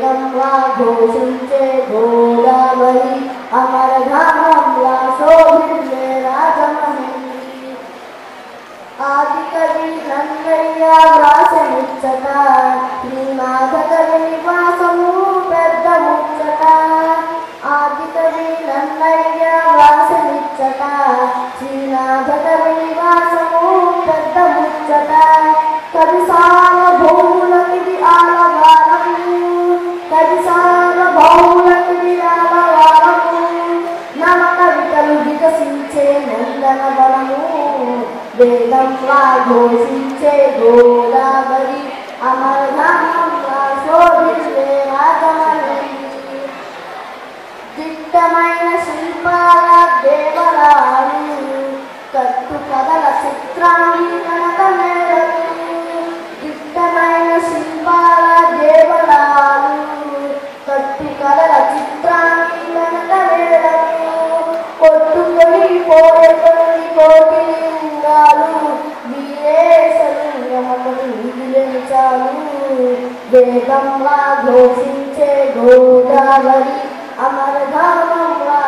వేదంలా ఘోషించే గోదావరి అమరధామంలా శోభించే రాజమహేంద్రి ఆది కవి నన్నయ్య వ్రాసముచ్చట శ్రీనాథ కవి నివాసము పెద్ద ముచ్చట ఆది కవి నన్నయ్య వ్రాసముచ్చట శ్రీనాథ కవి నివాసము పెద్ద ముచ్చట కవి సార్వభౌములకిది ఆలవారము కవి సార్వభౌములకిది ఆలవారము నవ కవితలు వికసించే నందన వనము వేదంలా ఘోషించే గోదావరి అమరధామంలా శోభించే రాజమహేంద్రి దిట్టమైన శిల్పాల దేవరాలు కట్టు కథల చిత్రాన్ని కనక మేడలు దిట్టమైన శిల్పాల దేవరాలు కట్టు కథల చిత్రాన్ని కనక మేడలు కొట్టుకొని పోయేకొని కోటి లింగాలు వీరేశలింగమని విధించాలు వేదంలా ఘోషించే గోదావరి అమరధామంలా